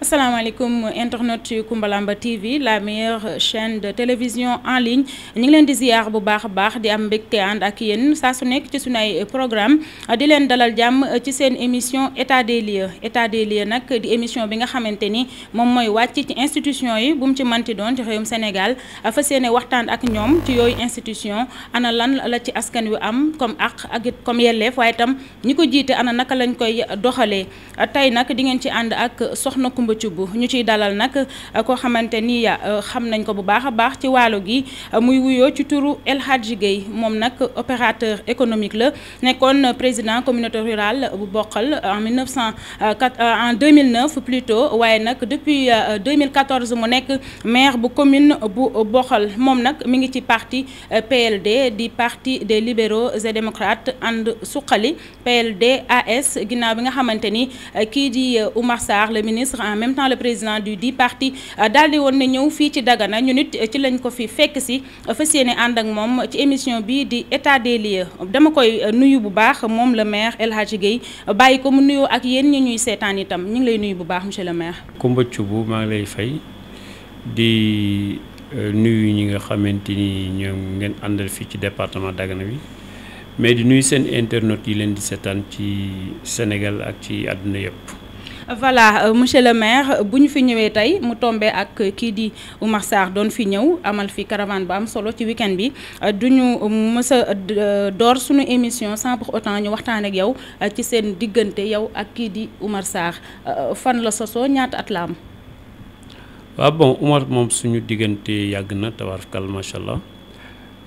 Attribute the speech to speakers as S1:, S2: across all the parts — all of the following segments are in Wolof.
S1: asalaamaaleykum internet yu Koumbalamba TV la meilleure chaîne de télévision en ligne ñu ngi leen di ziar bu baax a baax di am mbégte ànd ak yéen saa su nekk ci suñu ay programme di leen dalal jàmm ci seen émission état des lieux nag di émission bi nga xamante ni moom mooy wàcc ci institution yi bu mu ci manti doon ci réewum Sénégal fas yéene waxtaan ak ñoom ci yooyu institution ana lan la ci askan wi am comme ak comme yelleef waaye itam ñi ko jiite ana naka lañ koy doxalee tey nag di ngeen ci ànd ak soxna Coumba Thioub ñu ciy dalal nag koo xamante ni xam nañ ko bu baax a baax ci waalo gi muy wuyoo ci turu El Hadji Guèye moom nag opérateur économique la nekkoon président communauté rurale bu Bokhol en 2009 plutôt waaye nag depuis 2014 mu nekk maire bu commune bu Bokhol moom nag mi ngi ci parti PLD di parti des libéraux et démocrates ànd suqali PLD AS ginnaaw bi nga xamante ni kii di Oumar Sarr le ministre en même temps le président du dit parti daal di woon ne ñëw fii ci Dagana ñu nit ci lañ ko fi fekk si fas yéene ànd ak moom ci émission bi di état des lieux dama koy nuyu bu baax moom le maire El Hadji Guèye bàyyi ko mu nuyoo ak yéen ñi ñuy seetaan itam ñu ngi lay nuyu bu baax monsieur le maire.
S2: Coumba Thioub maa ngi lay fay di nuyu ñi nga xamante ni ñoom ngeen àndal fii ci département Dagana bi mais di nuyu seen internautes yi leen di seetaan ci Sénégal ak ci àdduna yëpp.
S1: voilà monsieur le maire bu ñu fi ñëwee tey mu tombé ak kii di Oumar Sarr doon fi ñëw amal fi caravane bu am solo ci week-end bi duñu mës a door suñu émission sans pour autant ñu waxtaan ak yow ci seen diggante yow ak kii di Oumar Sarr fan la sosoo ñaata at la am.
S2: waaw bon Oumar moom suñu diggante yàgg na tabaarkalla macha allah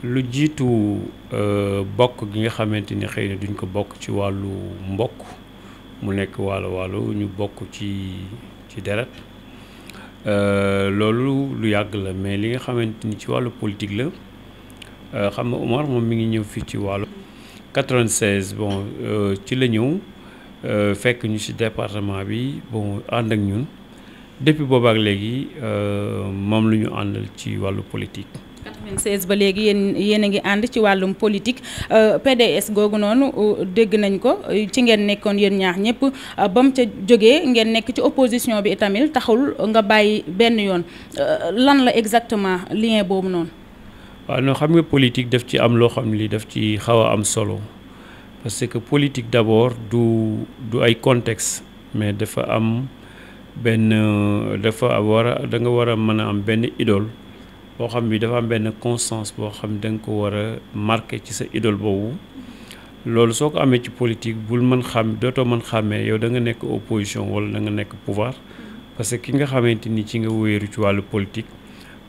S2: lu jiitu bokk gi nga xamante ni xëy na duñ ko bokk ci wàllu mbokk. mu nekk waalo ñu bokk ci deret loolu lu yàgg la mais li nga xamante ni ci wàllu politique la xam nga Oumar moom mi ngi ñëw fii ci wàllu 96 bon ci la ñëw fekk ñu ci département bi bon ànd ak ñun depuis boobaak léegi moom lu ñu àndal ci wàllu politique.
S1: 96 ba léegi yéen a ngi ànd ci wàllum politique PDS googu noonu dégg nañ ko ci ngeen nekkoon yéen ñaar ñëpp ba mu ca jógee ngeen nekk ci opposition bi itamit taxul nga bàyyi benn yoon lan la exactement lien boobu noonu.
S2: waaw non xam nga politique daf ci am loo xam ne li daf ci xaw a am solo parce que politique d'abord du ay contexte mais dafa am benn da nga war a mën a am benn idole. boo xam bi dafa am benn constance boo xam da nga ko war a marqué ci sa idole boobu loolu soo ko amee ci politique dootoo mën xàmmee yow da nga nekk opposition wala da nga nekk pouvoir parce que ki nga xamante ni ci nga wéeru ci wàllu politique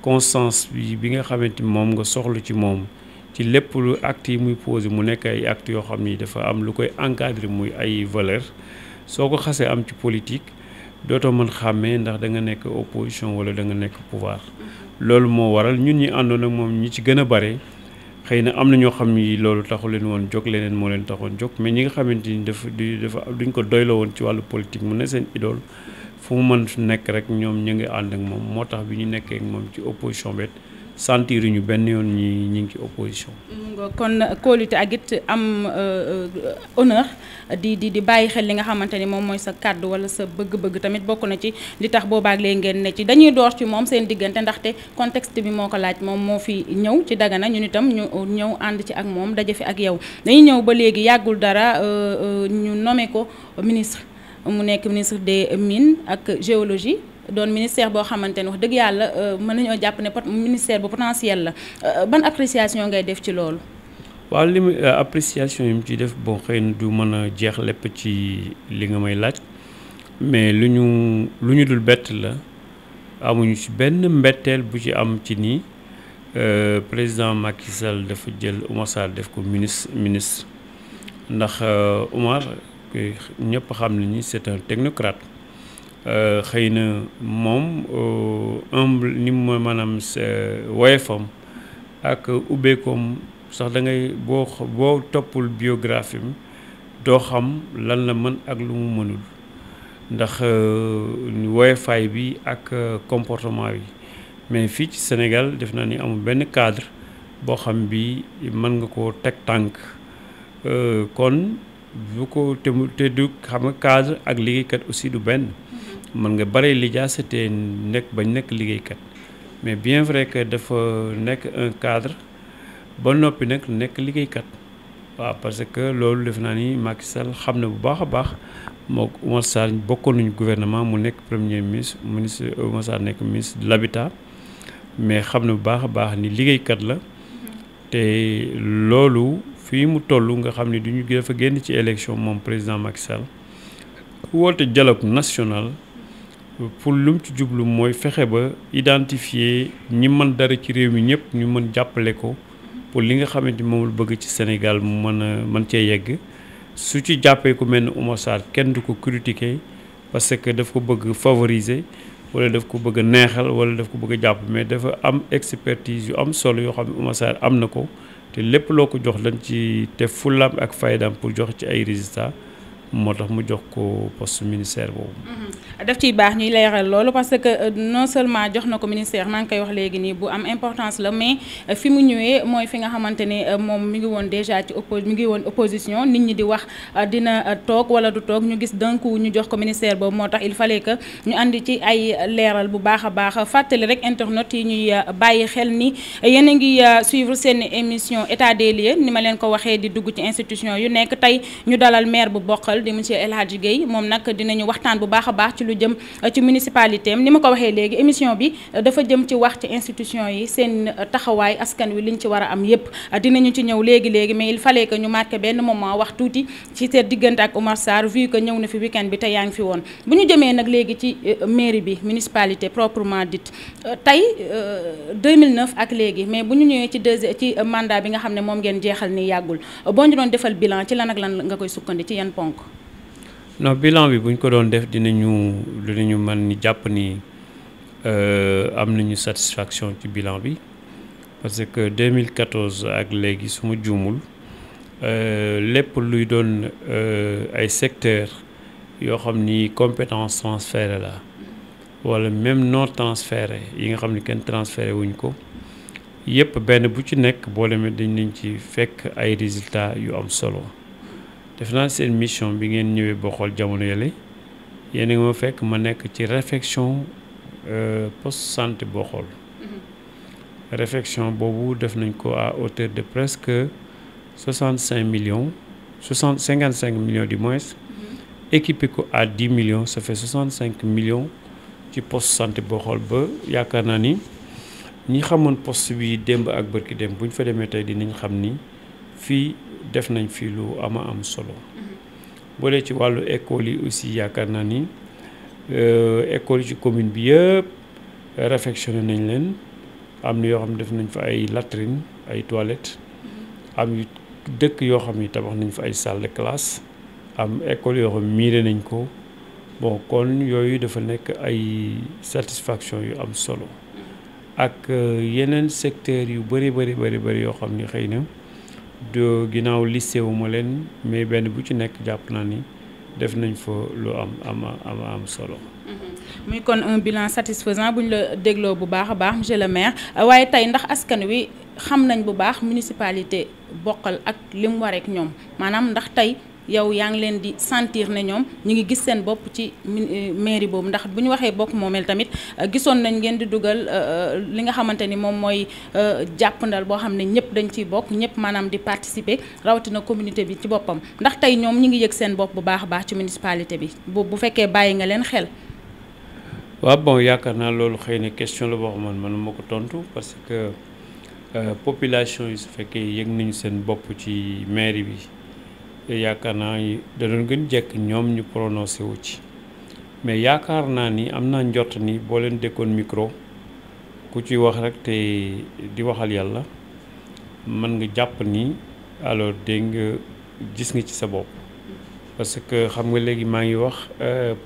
S2: constance bi nga xamante ni moom nga soxla ci moom ci lépp lu acte yi muy posé mu nekk ay actes yoo xam ni dafa am lu koy encadrer muy ay valeurs soo ko xasee am ci politique dootoo mën xàmmee ndax da nga nekk opposition wala da nga nekk pouvoir loolu moo waral ñun ñi àndoon ak moom ñi ci gën a bare xëy na am na ñoo xam ni loolu taxu leen woon jóg leneen moo leen taxoon jóg mais ñi nga xamante ni dafa duñ ko doyloo woon ci wàllu politique mu ne seen idole fu mu mën nekk rek ñoom ñu ngi ànd ak moom moo tax bi ñu nekkee ak moom ci opposition bet sentir ñu benn yoon ñi ngi ci opposition.
S1: kon kóolute ak it am honneur di bàyyi xel li nga xamante ni moom mooy sa kàddu wala sa bëgg-bëgg tamit bokk na ci li tax boobaak léegi ngeen ne ci dañuy door ci moom seen diggante ndaxte contexte bi moo ko laaj moom moo fi ñëw ci Dagana ñun itam ñu ñëw ànd ci ak moom daje fi ak yow dañuy ñëw ba léegi yàggul dara ñu nommé ko ministre mu nekk ministre des mines ak géologie. doon ministère boo xamante ne wax dëgg yàlla mën nañoo jàpp ne ministère bu potentiel la ban appréciation ngay def ci loolu.
S2: waaw li mu appréciation yi mu ci def bon xëy na du mën a jeex lépp ci li nga may laaj mais lu ñu dul bett la amuñu ci benn mbetteel bu ci am ci nii président Macky Sall dafa jël Oumar Sarr def ko ministre ndax Oumar ñëpp xam nañu c'est un technocrate. xëy na moom ni mu maanaam woyefam ak ubbeekoom sax da ngay boo toppul biographie am doo xam lan la mën ak lu mu mënul ndax woyefaay bi ak comportement bi mais fii ci Sénégal def naa ni amul benn cadre boo xam bi mën nga koo teg tànk kon bu ko te du xam nga cadre ak liggéeykat aussi du benn mën nga bare lijaasa te nekk bañ nekk liggéeykat mais bien vrai que dafa nekk un cadre ba noppi nag nekk liggéeykat waaw parce que loolu def naa ni Macky Sall xam na bu baax a baax moo Oumar Sarr bokkoon nañu gouvernement mu nekk premier ministre Oumar Sarr nekk ministre de l'habitat mais xam na bu baax a baax ni liggéeykat la te loolu fii mu toll nga xam ne duñu dafa génn ci élection moom président Macky Sall woote dialogue national pour lu mu ci jublu mooy fexe ba identifier ñi mën dara ci réew mi ñëpp ñu mën jàppale ko pour li nga xamante moom la bëgg ci Sénégal mu mën cee yegg su ci jàppee ku mel ne Oumar Sarr kenn du ko critiquer parce que daf ko bëgg favoriser wala daf ko bëgg a neexal wala daf ko bëgg a jàpp mais dafa am expertise yu am solo yoo xam ne Oumar Sarr am na ko te lépp loo ko jox dañ ci te fullaam ak faydaam pour jox ci ay résultats moo tax mu jox ko poste ministère boobu.
S1: daf ciy baax ñuy leeral loolu parce que non seulement jox na ko ministère maa ngi koy wax léegi nii bu am importance la mais fi mu ñëwee mooy fi nga xamante ne moom mi ngi woon déjà ci mi ngi woon opposition nit ñi di wax dina toog wala du toog ñu gis d'un coup ñu jox ko ministère boobu moo tax il fallait que ñu andi ci ay leeral bu baax a baax fàttali rek internet yi ñuy bàyyi xel ni yéen a ngi suivre seen émission état des lieux ni ma leen ko waxee di dugg ci institution yu nekk tey ñu dalal maire bu Bokhol di monsieur El Hadji Guèye moom nag dinañu waxtaan bu baax a baax ci lu jëm ci municipalité am ni ma ko waxee léegi émission bi dafa jëm ci wax ci institution yi seen taxawaay askan wi liñ ci war a am yépp dinañu ci ñëw léegi mais il fallait que ñu marqué benn moment wax tuuti ci seen diggante ak Oumar Sarr vu que ñëw na fi week-end bi te yaa ngi fi woon bu ñu jëmee nag léegi ci mairie bi municipalité proprement dite tey 2009 ak léegi mais bu ñu ñëwee ci mandat bi nga xam ne moom ngeen jeexal ni yàggul boo ñu doon defal bilan ci lan ak lan nga koy sukkandi ci yan ponk.
S2: non bilan bi bu ñu ko doon def dinañu mën ni jàpp ni am nañu satisfaction ci bilan bi parce que 2014 ak léegi su ma juumul lépp luy doon ay secteur yoo xam ni compétence transférée la wala même non transféré yi nga xam ni kenn transféré wuñ ko yépp benn bu ci nekk boo demee dañ nañ ci fekk ay résultats yu am solo. def naa seen mission bi ngeen ñëwee Bokhol jamono yële yéen a ngi ma fekk ma nekk ci réflexion poste santé Bokhol réflexion boobu def nañ ko à hauteur de presque 55 millions 55 millions du moins équipé ko à 10 millions ça fait 65 millions ci poste santé Bokhol ba yaakaar naa ni ñi xamoon poste bi démb ak bërki démb bu ñu fa demee tey dinañ xam ni fii def nañ fi lu am solo boo dee ci wàllu école yi aussi yaakaar naa ni école yi ci commune bi yëpp réfectionné nañ leen am na yoo xam ne def nañ fa ay latrines ay toilettes am yu dëkk yoo xam ni tabax nañ fa ay salle de classe am école yoo xam miire nañ ko bon kon yooyu dafa nekk ay satisfaction yu am solo ak yeneen secteurs yu bëri yoo xam ni xëy na de ginnaaw lycée wu ma leen mais benn bu ci nekk jàpp naa ni def nañ fa lu am solo.
S1: muy kon un bilan satisfaisant bu ñu la dégloo bu baax a baax monsieur le maire waaye tey ndax askan wi xam nañ bu baax municipalité Bokhol ak li mu war ak ñoom maanaam ndax tey yow yaa ngi leen di sentir ne ñoom ñu ngi gis seen bopp ci mairie boobu ndax bu ñu waxee bokk moomeel tamit gisoon nañ ngeen di dugal li nga xamante ni moom mooy jàppandal boo xam ne ñëpp dañ ciy bokk ñëpp maanaam di participer rawatina communauté bi ci boppam ndax tey ñoom ñu ngi yëg seen bopp bu baax a baax ci municipalité bi bu fekkee bàyyi nga leen xel.
S2: waaw bon yaakaar naa loolu xëy na question la boo xam man ma ko tontu parce que population yi su fekkee yëg nañu seen bopp ci mairie bi. yaakaar naa da doon gën jekk ñoom ñu prononcé wu ci mais yaakaar naa ni am naa njort ni boo leen dékkoon micro ku ci wax rek te di waxal yàlla mën nga jàpp ni alors dégg nga gis nga ci sa bopp parce que xam nga léegi maa ngi wax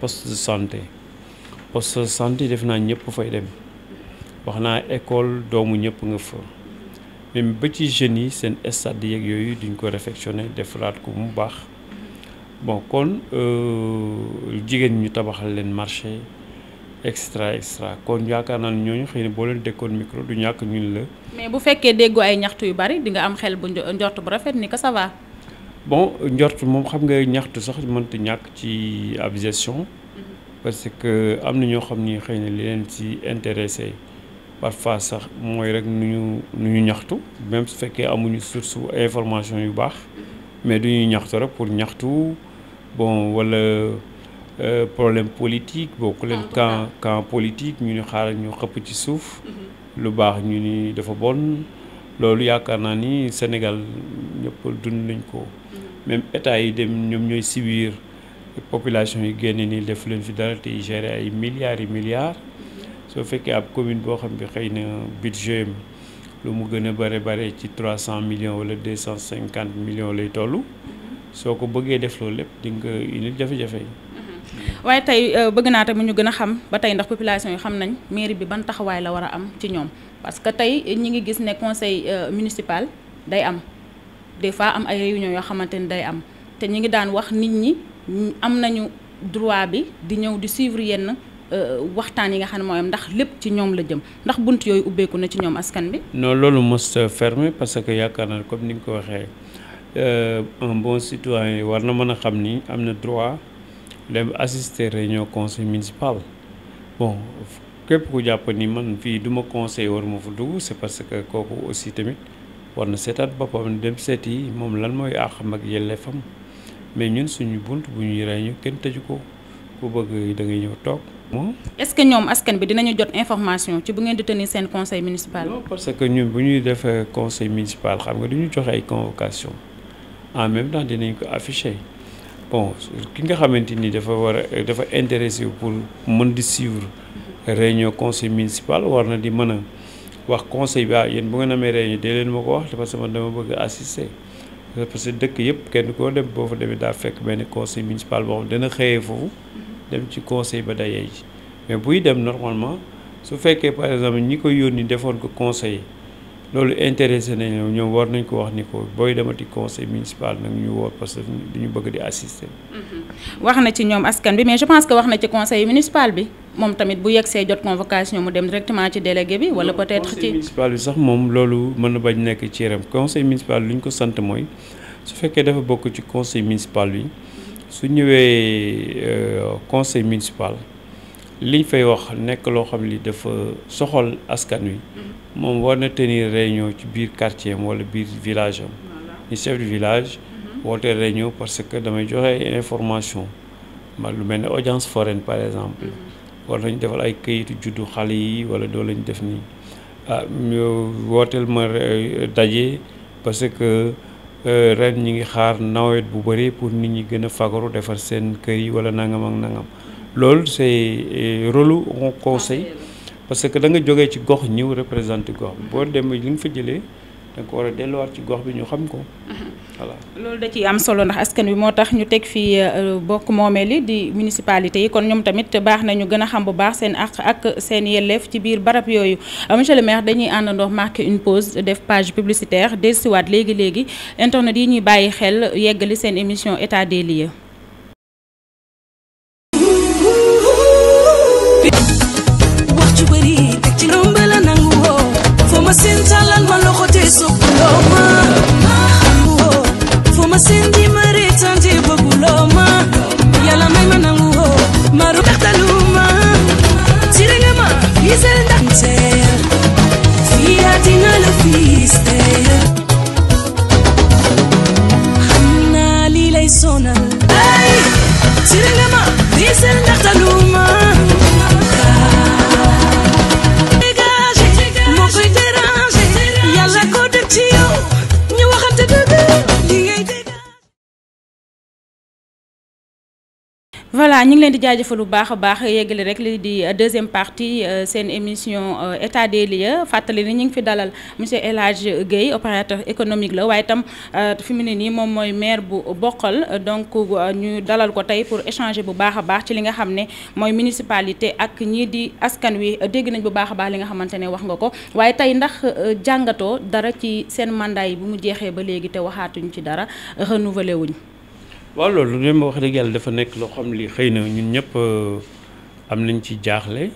S2: poste de santé def naa ñëpp fay dem wax naa école doomu ñëpp nga fa même ba ci jeunes yi seen stade yeeg yooyu duñ ko réfectionné defaraat ko mu baax bon kon jigéen ñu tabaxal leen marché extra kon yaakaar naa ne ñooñu xëy na boo leen dékkoon micro du ñàkk ñun la.
S1: mais bu fekkee déggoo ay ñaxtu yu bari di nga am xel bu njort bu rafet ni que ça va.
S2: bon njort moom xam nga ñaxtu sax mënta ñàkk ci ab gestion parce que am na ñoo xam ni xëy na li leen ci intéressé parfois sax mooy rek nu ñu ñaxtu même su fekkee amuñu source information yu baax mais du ñuy ñaxtu rek pour ñaxtu bon wala problème politique boo ku leen camp politique ñu ni xaaral ñu xëpp ci suuf lu baax ñu ni dafa bon loolu yaakaar naa ni Sénégal ñëpp dund nañ ko même état yi dem ñoom ñooy subir population yi génne nii def leen fi dara te gérer ay milliards yi milliards soo fekkee ab commune boo xam bi xëy na budget lu mu gën a bare ci 300 millions wala 250 millions lay toll soo ko bëggee def loolu lépp di nga indil jafe-jafe yi.
S1: waaye tey bëgg naa tamit ñu gën a xam ba tey ndax population yi xam nañ mairie bi ban taxawaay la war a am ci ñoom parce que tey ñi ngi gis ne conseil municipal day am des fois am ay réunions yoo xamante ni day am te ñi ngi daan wax nit ñi am nañu droit bi di ñëw di suivre yenn waxtaan yi nga xam ne mooy am ndax lépp ci ñoom la jëm ndax bunt yooyu ubbeeku na ci ñoom askan bi.
S2: non loolu mos fermé parce que yaakaar naa comme ni nga ko waxee un bon citoyen war na mën a xam ni am na droit dem assister réunion conseil municipal bon képp ku jàpp ni man fii du ma conseil war ma fa dugg c'est parce que kooku aussi tamit war na seetaat boppam dem seeti moom lan mooy àqam ak yelleefam mais ñun suñu bunt bu ñuy réunion kenn tëju ko ku bëgg da ngay ñëw toog.
S1: est-ce que ñoom askan bi dinañu jot information ci bu ngeen di tenir seen conseil municipal.
S2: non parce que ñun bu ñuy def conseil municipal xam nga du ñu joxe ay convocation en même temps dinañ ko afficher bon ki nga xamante ni dafa intéressé pour mën di suivre réunion conseil municipal war na di mën a wax conseil bi yéen bu ngeen amee réunion dee leen ma ko wax parce que man dama bëgg assister parce que dëkk yëpp kenn koo dem boo fa demee daa fekk benn conseil municipal boo xam dana xëyee foofu dem ci conseil ba dayee ji mais buy dem normalement su fekkee par exemple ñi ko yónni defoon ko conseil loolu intéressé nañ ñoom war nañ ko wax ni ko booy demati conseil municipal nag ñu woo parce que duñu bëgg di assister.
S1: wax na ci ñoom askan bi mais je pense que wax na ci conseil municipal bi moom tamit bu yegsee jot convocation mu dem directement ci délégué bi wala peut-être ci
S2: conseil municipal bi sax moom loolu mën na bañ nekk ci yaram conseil municipal lu ñu ko sant mooy su fekkee dafa bokk ci conseil municipal bi su ñëwee conseil municipal liñ fay wax nekk loo xam li dafa soxal askan wi moom war na tenir réunion ci biir quartier am wala biir village am ni chef de village woote réunion parce que damay joxe information ma lu mel ne audience foraine par exemple war nañ defal ay këyitu juddu xale yi wala doo lañ def nii wooteel ma daje parce que ren ñi ngi xaar nawet bu bëri pour nit ñi gën a fagaru defar seen kër yi wala nangam ak nangam loolu c'est rôle au conseil parce que da nga jógee ci gox ñëw représenté gox bi boo dem li nga fa jëlee da nga ko war a delluwaat ci gox bi ñu xam ko voilà.
S1: loolu da ciy am solo ndax askan wi moo tax ñu teg fii bokk moomeel yi di municipalité yi kon ñoom tamit baax na ñu gën a xam bu baax seen àq ak seen yelleef ci biir barab yooyu monsieur le maire dañuy àndandoo marqué une pause def page publicitaire dellusiwaat léegi internet yi ñuy bàyyi xel yeggali seen émission état des lieux. voilà ñu ngi leen di jaajëfal bu baax a baax yeggali rek li di deuxième partie seen émission état des lieux fàttali ni ñu ngi fi dalal monsieur El Hadj Guèye opérateur économique la waaye itam fi mu ne nii moom mooy maire bu Bokhol donc ñu dalal ko tey pour échanger bu baax a baax ci li nga xam ne mooy municipalité ak ñii di askan wi dégg nañ bu baax a baax li nga xamante ne wax nga ko waaye tey ndax jàngatoo dara ci seen mandat yi bu mu jeexee ba léegi te waxaatuñ ci dara renouvelé wuñ.
S2: waaw loolu li ma wax dëgg yàlla dafa nekk loo xam li xëy na ñun ñëpp am nañ ci jaaxle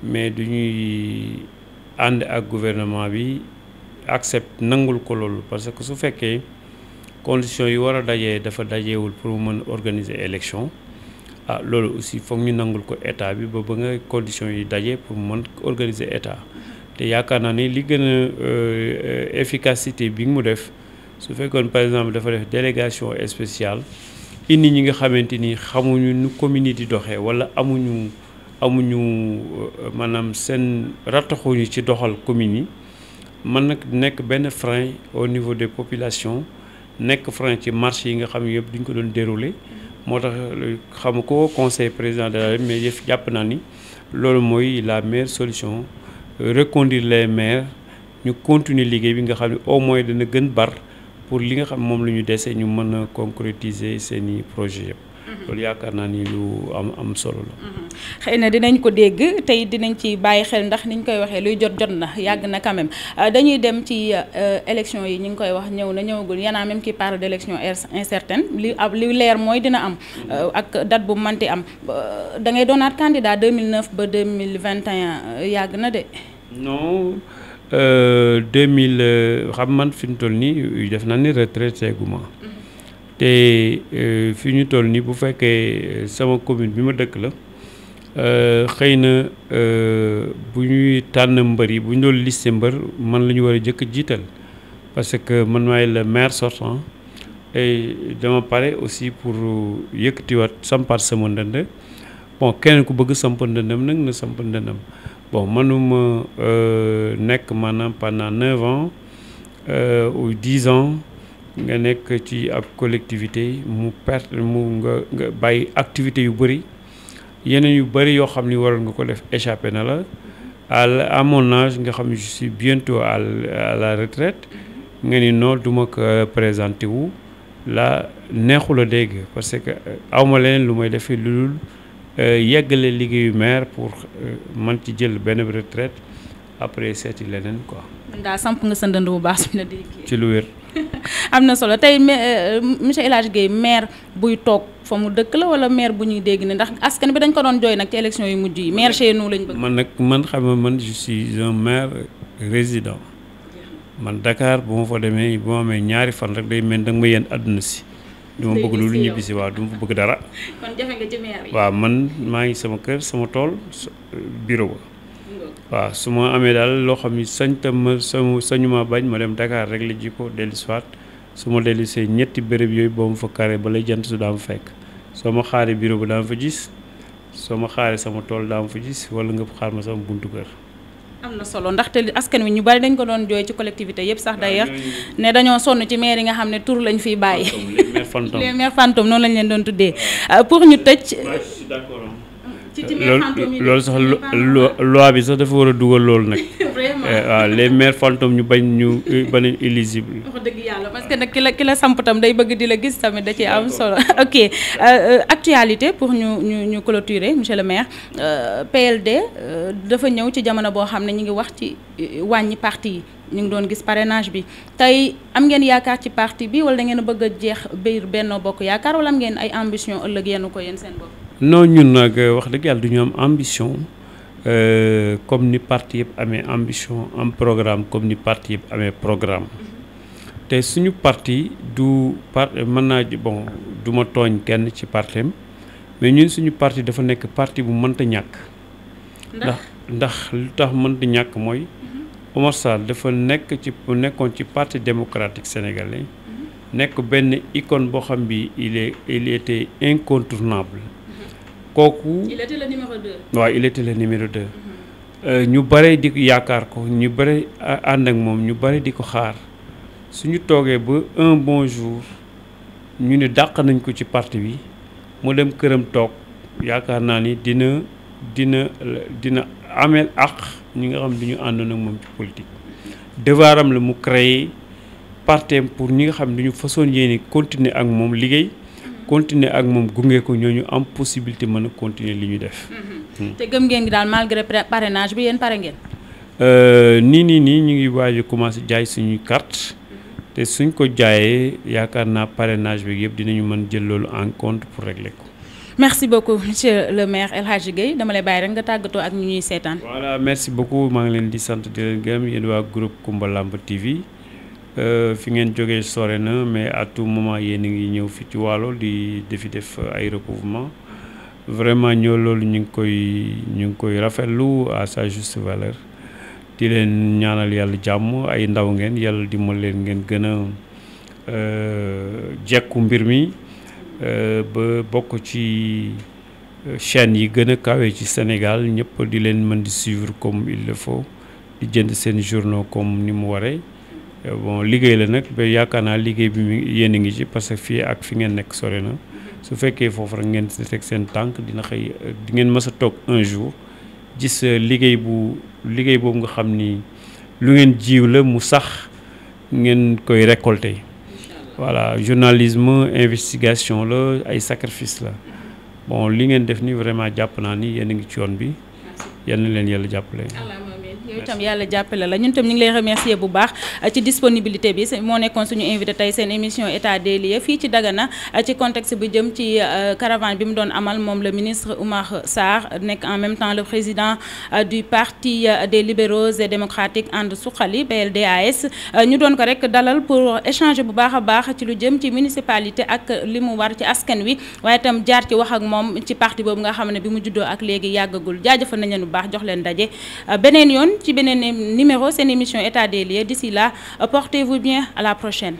S2: mais du ñuy ànd ak gouvernement bi accepte nangul ko loolu parce que su fekkee conditions yi war a dajee dafa dajeewul pour mu mën organiser élection loolu aussi foog ñu nangul ko état bi ba nga conditions yi daje pour mën organiser état te yaakaar naa ni li gën a efficacité bi mu def su fekkoon par exemple dafa def délégation spéciale indi ñi nga xamante ni xamuñu nu commune di doxee wala amuñu maanaam seen rattaxuñu ci doxal commune yi mën nag nekk benn frein au niveau des populations nekk frein ci marché yi nga xam ne yëpp duñ ko doon dérouler moo tax xam ko conseil président de la République mais yëf jàpp naa ni loolu mooy la meilleure solution reconduire les maires ñu continuer liggéey bi nga xam ne au moins dana gën bar pour li nga xam moom la ñu dese ñu mën a concrétiser seeni projet yëpp. loolu yaakaar naa ni lu am solo la.
S1: xëy na dinañ ko dégg tey dinañ ci bàyyi xel ndax niñ koy waxee luy jot na yàgg na quand même dañuy dem ci élection yi ñu ngi koy wax ñëw na ñëwagul y en a même qui parle d' élection incertaine li leer mooy dina am ak date bu manti am da ngay doonaat candidat 2009 ba 2021 yàgg na de.
S2: non 2000 xam man fi mu toll nii def naa ni retraité gu ma te fi ñu toll nii bu fekkee sama commune bi ma dëkk la xëy na bu ñuy tànn mbër yi bu ñu doon listé mbër man la ñu war a jëkk jiital parce que man maay le maire sortant et dama pare aussi pour yëkkatiwaat sampaat sama ndënd bon keneen ku bëgg samp ndëndam nag na samp ndëndam bon manuma nekk maanaam pendant 9 ans ou 10 ans nga nekk ci ab collectivité mu perte mu nga bàyyi activité yu bëri yeneen yu bëri yoo xam ni waroon nga ko def échappé na la à mon âge nga xam ne je suis bientôt à la retraite nga ni non du ma ko présenté wu la neexul a dégg parce que awma leneen lu may defee lu dul yeggale liggéeyu maire pour man ci jël benn retraite après seeti leneen quoi.
S1: daa samp nga sa ndënd bu baax suñu la déggee.
S2: ci lu wér.
S1: am na solo tey monsieur El Hadj Gueye maire buy toog fa mu dëkk la wala maire bu ñuy dégg ne ndax askan bi dañ ko doon jooy nag ci élection yu mujj yi maire chez nous lañ bëgg.
S2: man xam nga man je suis un maire résident man Dakar bu ma fa demee bu ma amee ñaari fan rek day mel da nga ma yenn àdduna si. du ma bëgg lu ñibbi si waaw du ma fa bëgg dara.
S1: kon jafe nga ci maire yi.
S2: waaw man maa ngi sama kër sama tool bureau ba. waaw su ma amee daal loo xam ni sañu ma bañ ma dem Dakar rek la ji ko dellu siwaat su ma dellu see ñetti béréb yooyu boo ma fa carré ba lay jant su daa ma fekk soo ma xaaree bureau ba daa ma fa gis soo ma xaaree sama tool daa ma fa gis wala nga xaar ma sama buntu kër.
S1: am na solo ndaxte askan wi ñu bari dañ ko doon jooy ci collectivité yëpp sax d'ailleurs ne dañoo sonn ci maire yi nga xam ne tur lañ fiy bàyyi. les maires fantômes noonu lañ leen doon tuddee pour ñu tëj.
S2: loolu sax loi bi sax dafa war a dugal loolu nag. waaw les maires fantômes ñu bañ ñu bañ éligible.
S1: wax dëgg yàlla parce que nag ki la samp tam day bëgg di la gis tamit da ci am solo ok actualité pour ñu clôturer monsieur le maire PLD dafa ñëw ci jamono boo xam ne ñu ngi wax ci wàññi parti yi ñu ngi doon gis parrainage bi tey am ngeen yaakaar ci parti bi wala da ngeen a bëgg a jeex biir Benno Bokk Yaakaar wala am ngeen ay ambition ëllëg yenn ko yéen seen bopp.
S2: non ñun nag wax dëgg yàlla du ñu am ambition comme ni parti yëpp amee ambition am programme comme ni parti yëpp amee programme te suñu parti du mën naa bon du ma tooñ kenn ci partem mais ñun suñu parti dafa nekk parti bu mënta ñàkk. ndax lu tax mënta ñàkk mooy Oumar Sarr dafa nekkoon ci parti démocratique sénégalais nekk benn icône boo xam bi il était incontournable. kooku
S1: il était le numéro 2.
S2: waaw il était le numéro 2. ñu bare di yaakaar ko ñu bare ànd ak moom ñu bare di ko xaar suñu toogee ba un bon jour ñu ne dàq nañ ko ci parti bi mu dem këram toog yaakaar naa ni dina ameel àq ñi nga xam ne ñu àndoon ak moom ci politique. devoiram la mu créer partem pour ñi nga xam ne ñu façon yéene continuer ak moom liggéey. continuer ak moom gunge ko ñooñu am possibilité mën a continuer li ñu def.
S1: te gëm ngeen gi daal malgré parrainage bi yéen pare ngeen.
S2: nii ñu ngi waaj a commencé jaay suñuy carte te suñ ko jaayee yaakaar naa parrainage bi yëpp dinañu mën jël loolu en compte pour régler ko.
S1: merci beaucoup monsieur le maire El Hadj Gueye dama lay bàyyi rek nga tàggatoo ak ñu ñuy seetaan.
S2: voilà merci beaucoup maa ngi leen di sant di leen gërëm yéen waa groupe Koumba Lamb TV. fi ngeen jógee sore na mais à tout moment yéen a ngi ñëw fi ci Waalo di def ay recouvrement vraiment ñoo loolu ñu ngi koy rafetlu à sa juste valeur di leen ñaanal yàlla jàmm ay ndaw ngeen yàlla dimbal leen ngeen gën a jekku mbir mi ba bokk ci chaîne yi gën a kawe ci Sénégal ñëpp di leen mën di suivre comme il le faut di jënd seen journaux comme ni mu waree bon liggéey la nag ba yaakaar naa liggéey bi yéen a ngi ci parce que fii ak fi ngeen nekk sore na su fekkee foofu rek ngeen si teg seen tànk dina xëy di ngeen mës a toog un jour gis liggéey boobu nga xam ni lu ngeen jiw la mu sax ngeen koy récolter voilà journalisme investigation la ay sacrifice la bon li ngeen def ni vraiment jàpp naa ni yéen a ngi ci yoon bi yal na leen yàlla jàppale.
S1: yow itam yàlla jàppale la ñun tam ñu ngi lay remercier bu baax ci disponibilité bi moo nekkoon suñu invité tey seen émission état des lieux fii ci Dagana ci contexte bi jëm ci caravane bi mu doon amal moom le ministre Oumar Sarr nekk en même temps le président du parti des libéraux et démocratiques And Suxali PLDAS ñu doon ko rek dalal pour échanger bu baax a baax ci lu jëm ci municipalité ak li mu war ci askan wi waaye itam jaar ci wax ak moom ci parti boobu nga xam ne bi mu juddoo ak léegi yàggagul jaajëfal nañ leen bu baax jox leen daje beneen yoon ci beneen numéro seen émission état des lieux d'ici là portez-vous bien à la prochaine.